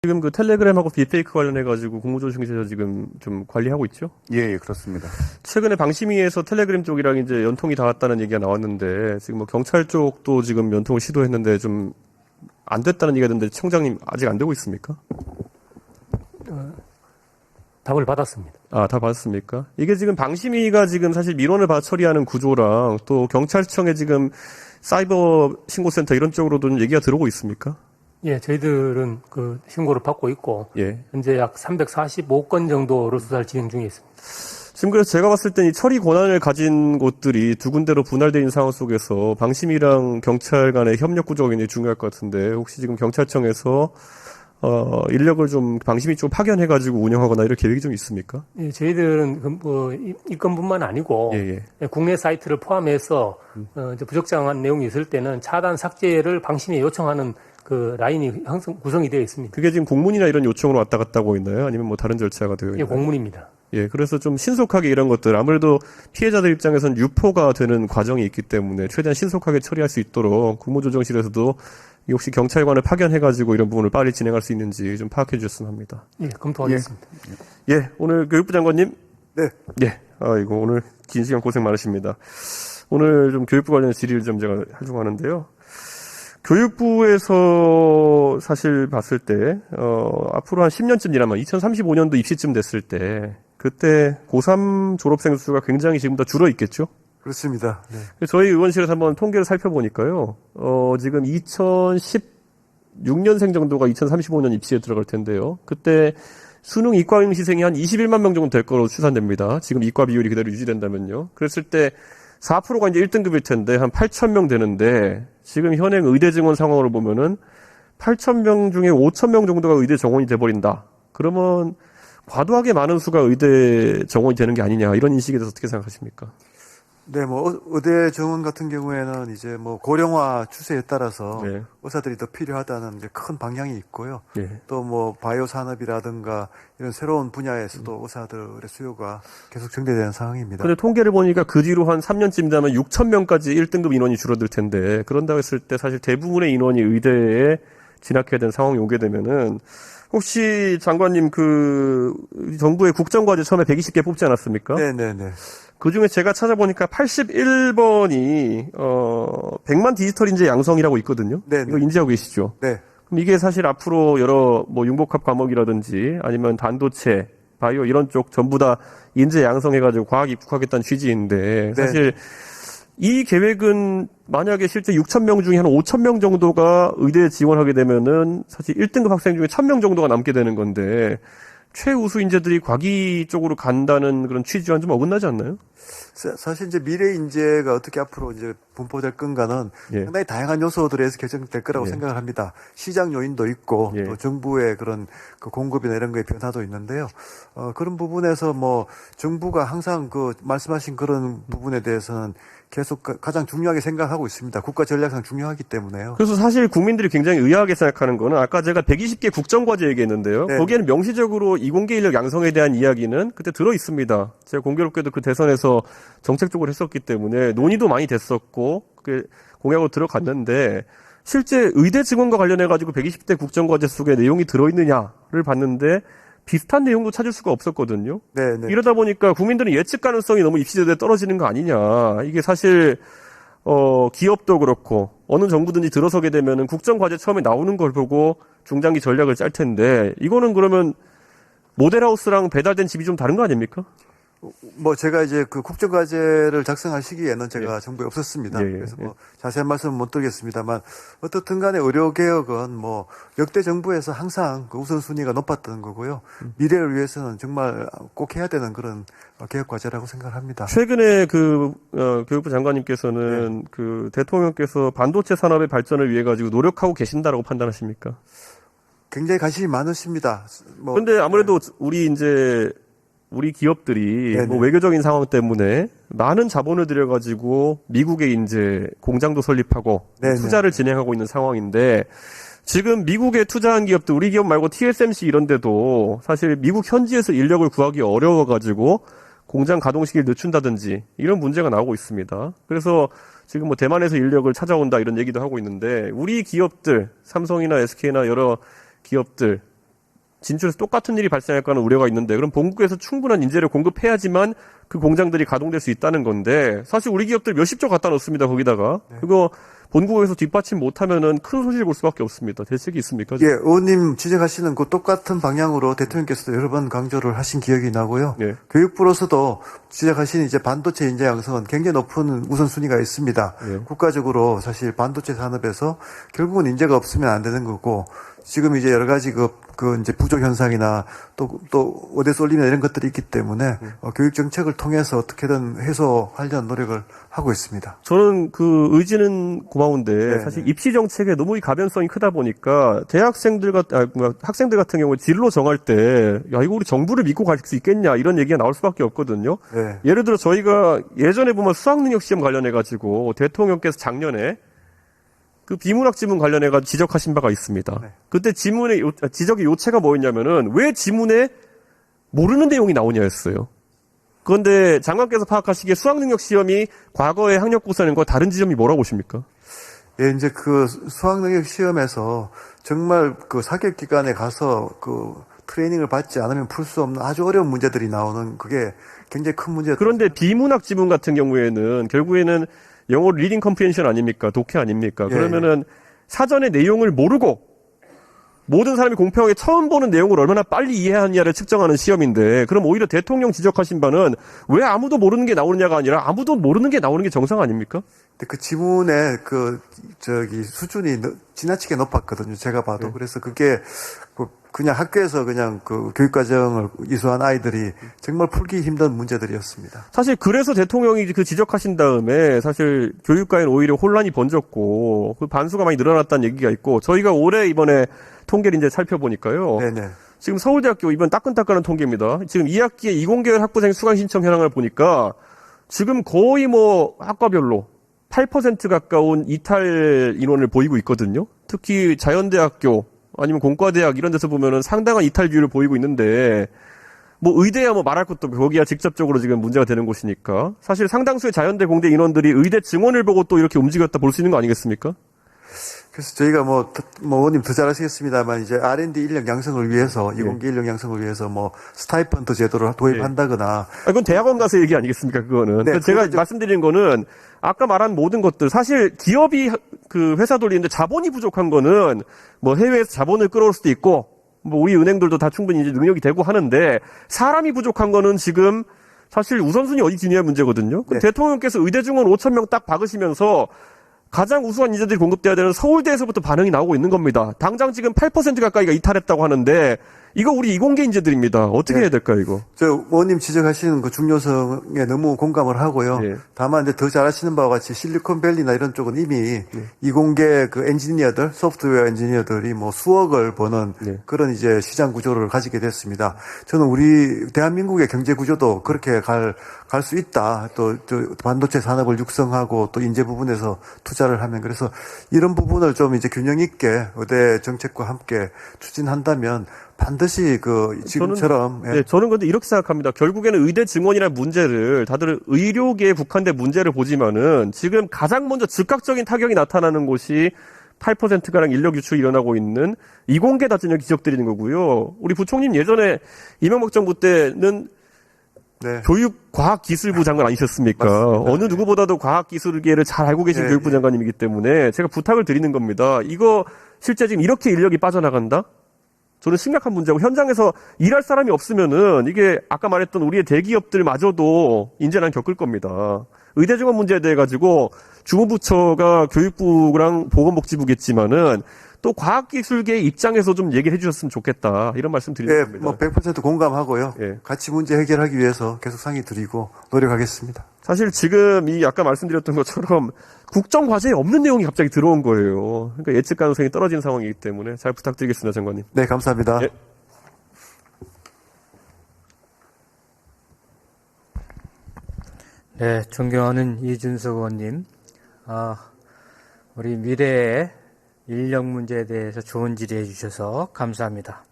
지금 그 텔레그램하고 딥페이크 관련해가지고 국무조정실에서 지금 좀 관리하고 있죠? 예, 그렇습니다. 최근에 방심위에서 텔레그램 쪽이랑 이제 연통이 닿았다는 얘기가 나왔는데, 지금 뭐 경찰 쪽도 지금 연통을 시도했는데 좀 안 됐다는 얘기가 있는데, 청장님 아직 안 되고 있습니까? 답을 받았습니다. 아, 다 받았습니까? 이게 지금 방심위가 지금 사실 민원을 받아 처리하는 구조랑 또 경찰청에 지금 사이버 신고센터 이런 쪽으로도 좀 얘기가 들어오고 있습니까? 예, 저희들은 그 신고를 받고 있고, 예. 현재 약 345건 정도로 수사를 진행 중에 있습니다. 지금 그래서 제가 봤을 땐 이 처리 권한을 가진 곳들이 두 군데로 분할되어 있는 상황 속에서 방심이랑 경찰 간의 협력 구조가 굉장히 중요할 것 같은데, 혹시 지금 경찰청에서 인력을 좀 방심이 좀 파견해가지고 운영하거나 이럴 계획이 좀 있습니까? 예, 저희들은 이 건뿐만 아니고, 예. 국내 사이트를 포함해서 이제 부적절한 내용이 있을 때는 차단 삭제를 방심에 요청하는 그 라인이 항상 구성이 되어 있습니다. 그게 지금 공문이나 이런 요청으로 왔다 갔다 하고 있나요? 아니면 뭐 다른 절차가 되어 있나요? 예, 공문입니다. 예, 그래서 좀 신속하게 이런 것들, 아무래도 피해자들 입장에서는 유포가 되는 과정이 있기 때문에 최대한 신속하게 처리할 수 있도록 국무조정실에서도 혹시 경찰관을 파견해가지고 이런 부분을 빨리 진행할 수 있는지 좀 파악해 주셨으면 합니다. 예, 검토하겠습니다. 예, 오늘 교육부 장관님. 네. 예, 이거 오늘 긴 시간 고생 많으십니다. 오늘 좀 교육부 관련 질의를 좀 제가 하려고 하는데요. 교육부에서 사실 봤을 때, 앞으로 한 10년쯤 지나면 2035년도 입시쯤 됐을 때, 그때 고3 졸업생 수가 굉장히 지금보다 줄어 있겠죠? 그렇습니다. 네. 저희 의원실에서 한번 통계를 살펴보니까요, 지금 2016년생 정도가 2035년 입시에 들어갈 텐데요. 그때 수능 이과 응시생이 한 21만 명 정도 될 거로 추산됩니다. 지금 이과 비율이 그대로 유지된다면요. 그랬을 때 4%가 이제 1등급일 텐데 한 8,000명 되는데 지금 현행 의대 증원 상황으로 보면은 8,000명 중에 5,000명 정도가 의대 정원이 돼버린다. 그러면 과도하게 많은 수가 의대 정원이 되는 게 아니냐 이런 인식에 대해서 어떻게 생각하십니까? 네, 뭐 의대 정원 같은 경우에는 이제 뭐 고령화 추세에 따라서 네. 의사들이 더 필요하다는 이제 큰 방향이 있고요. 예. 또 뭐 바이오 산업이라든가 이런 새로운 분야에서도 의사들의 수요가 계속 증대되는 상황입니다. 근데 통계를 보니까 그 뒤로 한 3년쯤 되면 6,000명까지 1등급 인원이 줄어들 텐데 그런다고 했을 때 사실 대부분의 인원이 의대에 진학해야 되는 상황이 오게 되면은 혹시 장관님 그 정부의 국정과제 처음에 120개 뽑지 않았습니까? 네네네. 그 중에 제가 찾아보니까 81번이 100만 디지털 인재 양성이라고 있거든요. 네네. 이거 인지하고 계시죠? 네. 그럼 이게 사실 앞으로 여러 뭐 융복합 과목이라든지 아니면 반도체, 바이오 이런 쪽 전부 다 인재 양성해가지고 과학 입국하겠다는 취지인데 사실 이 계획은 만약에 실제 6,000명 중에 한 5,000명 정도가 의대에 지원하게 되면은 사실 1등급 학생 중에 1,000명 정도가 남게 되는 건데 최우수 인재들이 과기 쪽으로 간다는 그런 취지와는 좀 어긋나지 않나요? 사실 이제 미래 인재가 어떻게 앞으로 이제 분포될 건가는 예. 상당히 다양한 요소들에서 결정될 거라고 예. 생각을 합니다. 시장 요인도 있고 예. 또 정부의 그런 그 공급이나 이런 거의 변화도 있는데요. 그런 부분에서 뭐 정부가 항상 그 말씀하신 그런 부분에 대해서는 계속 가장 중요하게 생각하고 있습니다. 국가 전략상 중요하기 때문에요. 그래서 사실 국민들이 굉장히 의아하게 생각하는 거는 아까 제가 120개 국정과제 얘기했는데요. 네. 거기에는 명시적으로 이공계 인력 양성에 대한 이야기는 그때 들어 있습니다. 제가 공교롭게도 그 대선에서 정책적으로 했었기 때문에 논의도 많이 됐었고 그게 공약으로 들어갔는데 실제 의대 증원과 관련해가지고 120대 국정과제 속에 내용이 들어있느냐를 봤는데 비슷한 내용도 찾을 수가 없었거든요. 네. 이러다 보니까 국민들은 예측 가능성이 너무 입시제도에 떨어지는 거 아니냐. 이게 사실 기업도 그렇고 어느 정부든지 들어서게 되면은 국정과제 처음에 나오는 걸 보고 중장기 전략을 짤 텐데 이거는 그러면 모델하우스랑 배달된 집이 좀 다른 거 아닙니까? 뭐 제가 이제 그 국정과제를 작성할 시기에는 제가 정부에 없었습니다. 예. 그래서 뭐 자세한 말씀은 못 드리겠습니다만 어떻든 간에 의료개혁은 뭐 역대 정부에서 항상 그 우선순위가 높았던 거고요. 미래를 위해서는 정말 꼭 해야 되는 그런 개혁과제라고 생각합니다. 최근에 그 교육부 장관님께서는 그 대통령께서 반도체 산업의 발전을 위해 가지고 노력하고 계신다라고 판단하십니까? 굉장히 관심이 많으십니다. 뭐 그런데 아무래도 우리 기업들이 네네. 뭐 외교적인 상황 때문에 많은 자본을 들여가지고 미국에 이제 공장도 설립하고 네네. 투자를 진행하고 있는 상황인데 지금 미국에 투자한 기업들 우리 기업 말고 TSMC 이런 데도 사실 미국 현지에서 인력을 구하기 어려워가지고 공장 가동 시기를 늦춘다든지 이런 문제가 나오고 있습니다. 그래서 지금 뭐 대만에서 인력을 찾아온다 이런 얘기도 하고 있는데 우리 기업들 삼성이나 SK나 여러 기업들 진출해서 똑같은 일이 발생할까 하는 우려가 있는데 그럼 본국에서 충분한 인재를 공급해야지만 그 공장들이 가동될 수 있다는 건데 사실 우리 기업들 몇십조 갖다 놓습니다. 거기다가. 그거 본국에서 뒷받침 못하면은 큰 손실 볼 수밖에 없습니다. 대책이 있습니까? 예, 의원님 지적하시는 그 똑같은 방향으로 대통령께서도 여러 번 강조를 하신 기억이 나고요. 예. 교육부로서도 지적하신 이제 반도체 인재 양성은 굉장히 높은 우선순위가 있습니다. 예. 국가적으로 사실 반도체 산업에서 결국은 인재가 없으면 안 되는 거고 지금 이제 여러 가지 그 이제 부족 현상이나 또 어디 쏠리나 이런 것들이 있기 때문에 교육 정책을 통해서 어떻게든 해소하려는 노력을 하고 있습니다. 저는 그 의지는 고마운데 네, 사실 입시 정책에 너무 이 가변성이 크다 보니까 학생들 같은 경우에 진로 정할 때 야 이거 우리 정부를 믿고 갈 수 있겠냐 이런 얘기가 나올 수밖에 없거든요. 네. 예를 들어 저희가 예전에 보면 수학능력 시험 관련해 가지고 대통령께서 작년에 그 비문학 지문 관련해가 지적하신 바가 있습니다. 네. 그때 지적의 요체가 뭐였냐면은 왜 지문에 모르는 내용이 나오냐였어요. 그런데 장관께서 파악하시기에 수학능력 시험이 과거의 학력고사는과 다른 지점이 뭐라고 보십니까? 예, 이제 그 수학능력 시험에서 정말 그 사격 기관에 가서 그 트레이닝을 받지 않으면 풀 수 없는 아주 어려운 문제들이 나오는 그게 굉장히 큰 문제였죠. 그런데 비문학 지문 같은 경우에는 결국에는 영어 리딩 컴프리hen션 아닙니까? 독해 아닙니까? 예, 그러면은 사전에 내용을 모르고 모든 사람이 공평하게 처음 보는 내용을 얼마나 빨리 이해하느냐를 측정하는 시험인데 그럼 오히려 대통령 지적하신 바는 왜 아무도 모르는 게 나오느냐가 아니라 아무도 모르는 게 나오는 게 정상 아닙니까? 근데 그 지문의 수준이 지나치게 높았거든요. 제가 봐도. 네. 그래서 그게 그냥 학교에서 그냥 그 교육과정을 이수한 아이들이 정말 풀기 힘든 문제들이었습니다. 사실 그래서 대통령이 그 지적하신 다음에 사실 교육가에는 오히려 혼란이 번졌고 그 반수가 많이 늘어났다는 얘기가 있고 저희가 올해 이번에 통계를 이제 살펴보니까요. 네네. 지금 서울대학교 이번 따끈따끈한 통계입니다. 지금 2학기에 이공계열 학부생 수강 신청 현황을 보니까 지금 거의 뭐 학과별로 8% 가까운 이탈 인원을 보이고 있거든요. 특히 자연대학교 아니면 공과대학 이런 데서 보면은 상당한 이탈 비율을 보이고 있는데 뭐 의대야 뭐 말할 것도 없고 거기야 직접적으로 지금 문제가 되는 곳이니까 사실 상당수의 자연대 공대 인원들이 의대 증원을 보고 또 이렇게 움직였다 볼 수 있는 거 아니겠습니까? 그래서 저희가 의원님 더 잘하시겠습니다만 이제 R&D 인력 양성을 위해서 이공계 인력 양성을 위해서 뭐 스타이펀드 제도를 도입한다거나 그건 대학원 가서 얘기 아니겠습니까? 그거는. 네, 제가 말씀드리는 거는 아까 말한 모든 것들 사실 기업이 그 회사 돌리는데 자본이 부족한 거는 뭐 해외에서 자본을 끌어올 수도 있고 뭐 우리 은행들도 다 충분히 이제 능력이 되고 하는데 사람이 부족한 거는 지금 사실 우선순위 어디 두냐의 문제거든요. 네. 대통령께서 의대 증원 5,000명 딱 박으시면서 가장 우수한 인재들이 공급돼야 되는 서울대에서부터 반응이 나오고 있는 겁니다. 당장 지금 8% 가까이가 이탈했다고 하는데 이거 우리 이공계 인재들입니다. 어떻게 네. 해야 될까요, 이거? 의원님 지적하시는 그 중요성에 너무 공감을 하고요. 네. 다만 이제 더 잘하시는 바와 같이 실리콘밸리나 이런 쪽은 이미 이공계 그 엔지니어들, 소프트웨어 엔지니어들이 뭐 수억을 버는 그런 이제 시장 구조를 가지게 됐습니다. 저는 우리 대한민국의 경제 구조도 그렇게 갈 수 있다. 또 반도체 산업을 육성하고 또 인재 부분에서 투자를 하면 그래서 이런 부분을 좀 이제 균형 있게 의대 정책과 함께 추진한다면 반드시 그 지금처럼 저는 근데 이렇게 생각합니다. 결국에는 의대 증원이라는 문제를 다들 의료계에 국한된 문제를 보지만은 지금 가장 먼저 즉각적인 타격이 나타나는 곳이 8%가량 인력 유출이 일어나고 있는 이공계 다진을 지적드리는 거고요. 우리 부총님 예전에 이명박 정부 때는 교육과학기술부 장관 아니셨습니까? 맞습니다. 어느 누구보다도 과학기술계를 잘 알고 계신 교육부 장관님이기 때문에 제가 부탁을 드리는 겁니다. 이거 실제 지금 이렇게 인력이 빠져나간다? 저는 심각한 문제고 현장에서 일할 사람이 없으면은 이게 아까 말했던 우리의 대기업들마저도 인재난 겪을 겁니다. 의대 증원 문제에 대해 가지고 주무부처가 교육부랑 보건복지부겠지만은 또 과학기술계의 입장에서 좀 얘기를 해주셨으면 좋겠다 이런 말씀 드리는 겁니다. 뭐 100% 공감하고요. 예. 같이 문제 해결하기 위해서 계속 상의 드리고 노력하겠습니다. 사실 지금 이 아까 말씀드렸던 것처럼 국정과제에 없는 내용이 갑자기 들어온 거예요. 그러니까 예측 가능성이 떨어진 상황이기 때문에 잘 부탁드리겠습니다, 장관님. 네, 감사합니다. 예. 네, 존경하는 이준석 의원님, 우리 미래의 인력 문제에 대해서 좋은 질의해 주셔서 감사합니다.